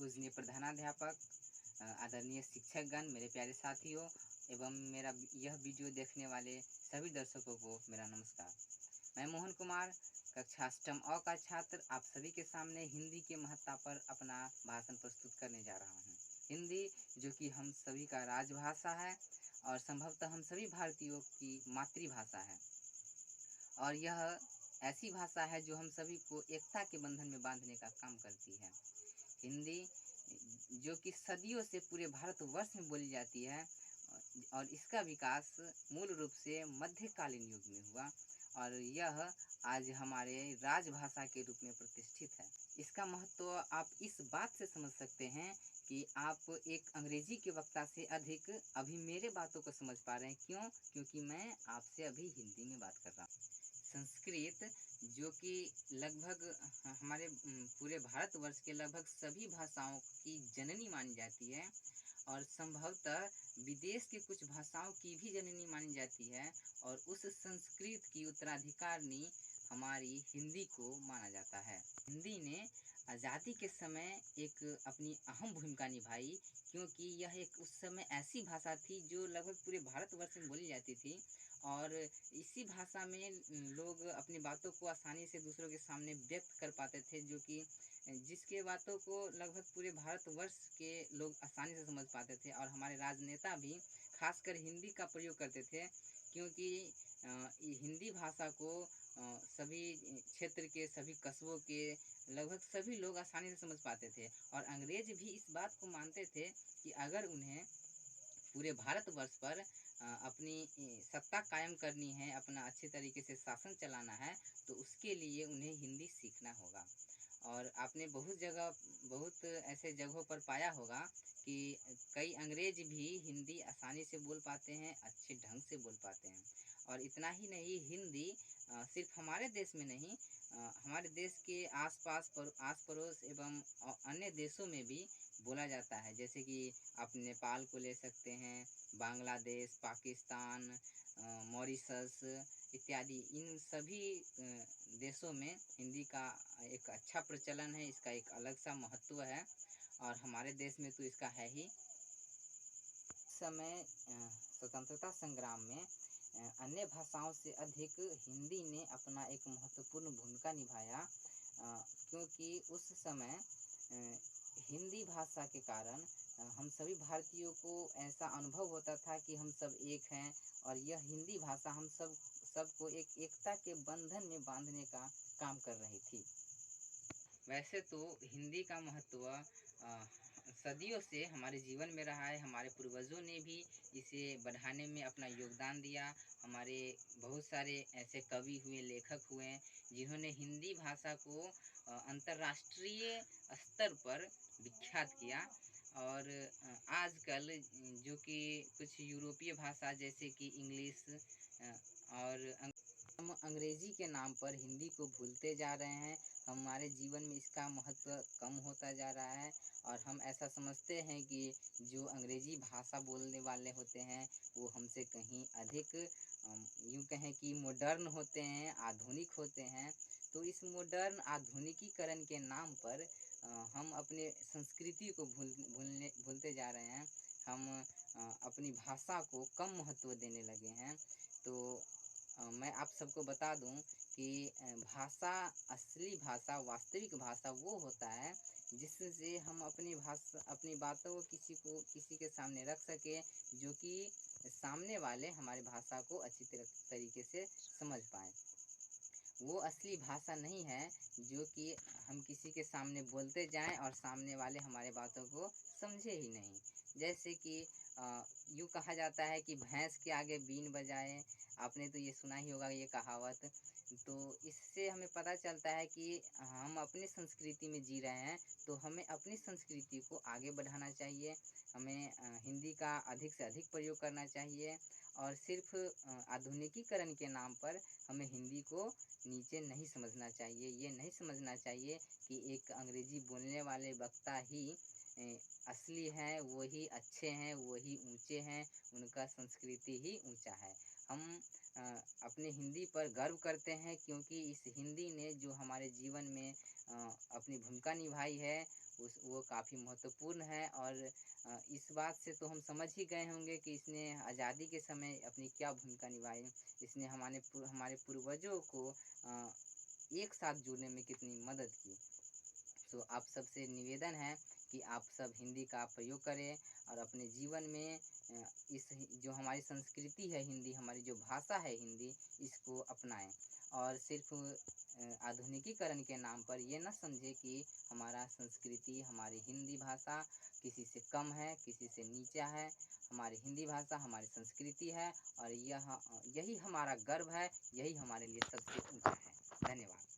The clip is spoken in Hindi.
पूजनीय प्रधानाध्यापक, आदरणीय शिक्षकगण, मेरे प्यारे साथियों एवं मेरा यह वीडियो देखने वाले सभी दर्शकों को मेरा नमस्कार। मैं मोहन कुमार, कक्षा अष्टम अ का छात्र, आप सभी के सामने हिंदी के महत्ता पर अपना भाषण प्रस्तुत करने जा रहा हूँ। हिंदी जो कि हम सभी का राजभाषा है और संभवतः हम सभी भारतीयों की मातृभाषा है, और यह ऐसी भाषा है जो हम सभी को एकता के बंधन में बांधने का काम करती है। हिंदी जो कि सदियों से पूरे भारतवर्ष में बोली जाती है, और इसका विकास मूल रूप से मध्यकालीन युग में हुआ, और यह आज हमारे राजभाषा के रूप में प्रतिष्ठित है। इसका महत्व आप इस बात से समझ सकते हैं कि आप एक अंग्रेजी के वक्ता से अधिक अभी मेरे बातों को समझ पा रहे हैं। क्यों? क्योंकि मैं आपसे अभी हिंदी में बात कर रहा हूँ। संस्कृत जो कि लगभग हमारे पूरे भारतवर्ष के लगभग सभी भाषाओं की जननी मानी जाती है, और संभवतः विदेश के कुछ भाषाओं की भी जननी मानी जाती है, और उस संस्कृत की उत्तराधिकारिणी हमारी हिंदी को माना जाता है। हिंदी ने आज़ादी के समय एक अपनी अहम भूमिका निभाई, क्योंकि यह एक उस समय ऐसी भाषा थी जो लगभग पूरे भारतवर्ष में बोली जाती थी, और इसी भाषा में लोग अपनी बातों को आसानी से दूसरों के सामने व्यक्त कर पाते थे, जो कि जिसके बातों को लगभग पूरे भारतवर्ष के लोग आसानी से समझ पाते थे। और हमारे राजनेता भी खासकर हिंदी का प्रयोग करते थे, क्योंकि हिंदी भाषा को सभी क्षेत्र के, सभी कस्बों के लगभग सभी लोग आसानी से समझ पाते थे। और अंग्रेज भी इस बात को मानते थे कि अगर उन्हें पूरे भारतवर्ष पर अपनी सत्ता कायम करनी है, अपना अच्छे तरीके से शासन चलाना है, तो उसके लिए उन्हें हिंदी सीखना होगा। और आपने बहुत ऐसे जगहों पर पाया होगा कि कई अंग्रेज भी हिंदी आसानी से बोल पाते हैं, अच्छे ढंग से बोल पाते हैं। और इतना ही नहीं, हिंदी सिर्फ हमारे देश में नहीं, हमारे देश के आस पड़ोस एवं अन्य देशों में भी बोला जाता है। जैसे कि आप नेपाल को ले सकते हैं, बांग्लादेश, पाकिस्तान, मॉरिशस इत्यादि, इन सभी देशों में हिंदी का एक अच्छा प्रचलन है, इसका एक अलग सा महत्व है, और हमारे देश में तो इसका है ही। समय स्वतंत्रता संग्राम में अन्य भाषाओं से अधिक हिंदी ने अपना एक महत्वपूर्ण भूमिका निभाया, क्योंकि उस समय हिंदी भाषा के कारण हम सभी भारतीयों को ऐसा अनुभव होता था कि हम सब एक हैं, और यह हिंदी भाषा हम सबको एक एकता के बंधन में बांधने का काम कर रही थी। वैसे तो हिंदी का महत्व सदियों से हमारे जीवन में रहा है। हमारे पूर्वजों ने भी इसे बढ़ाने में अपना योगदान दिया। हमारे बहुत सारे ऐसे कवि हुए, लेखक हुए, जिन्होंने हिंदी भाषा को अंतर्राष्ट्रीय स्तर पर विख्यात किया। और आजकल जो कि कुछ यूरोपीय भाषा जैसे कि इंग्लिश और हम अंग्रेजी के नाम पर हिंदी को भूलते जा रहे हैं। हमारे जीवन में इसका महत्व कम होता जा रहा है, और हम ऐसा समझते हैं कि जो अंग्रेजी भाषा बोलने वाले होते हैं वो हमसे कहीं अधिक यूँ कहें कि मॉडर्न होते हैं, आधुनिक होते हैं। तो इस मॉडर्न आधुनिकीकरण के नाम पर हम अपने संस्कृति को भूलते जा रहे हैं। हम अपनी भाषा को कम महत्व देने लगे हैं। तो मैं आप सबको बता दूं कि भाषा, असली भाषा, वास्तविक भाषा वो होता है जिससे हम अपनी बातों को किसी के सामने रख सके, जो कि सामने वाले हमारी भाषा को अच्छी तरीके से समझ पाए। वो असली भाषा नहीं है जो कि हम किसी के सामने बोलते जाएं और सामने वाले हमारे बातों को समझे ही नहीं। जैसे कि यूँ कहा जाता है कि भैंस के आगे बीन बजाए, आपने तो ये सुना ही होगा ये कहावत। तो इससे हमें पता चलता है कि हम अपनी संस्कृति में जी रहे हैं, तो हमें अपनी संस्कृति को आगे बढ़ाना चाहिए। हमें हिंदी का अधिक से अधिक प्रयोग करना चाहिए, और सिर्फ आधुनिकीकरण के नाम पर हमें हिंदी को नीचे नहीं समझना चाहिए। ये नहीं समझना चाहिए कि एक अंग्रेजी बोलने वाले वक्ता ही असली हैं, वही अच्छे हैं, वही ऊंचे हैं, उनका संस्कृति ही ऊंचा है। हम अपने हिंदी पर गर्व करते हैं, क्योंकि इस हिंदी ने जो हमारे जीवन में अपनी भूमिका निभाई है वो काफ़ी महत्वपूर्ण है। और इस बात से तो हम समझ ही गए होंगे कि इसने आज़ादी के समय अपनी क्या भूमिका निभाई। इसने हमारे पूर्वजों को एक साथ जुड़ने में कितनी मदद की। तो आप सबसे निवेदन है कि आप सब हिंदी का प्रयोग करें और अपने जीवन में इस जो हमारी संस्कृति है हिंदी, हमारी जो भाषा है हिंदी, इसको अपनाएं। और सिर्फ आधुनिकीकरण के नाम पर ये न समझे कि हमारा संस्कृति, हमारी हिंदी भाषा किसी से कम है, किसी से नीचा है। हमारी हिंदी भाषा हमारी संस्कृति है और यही हमारा गर्व है, यही हमारे लिए सबसे ऊँचा है। धन्यवाद।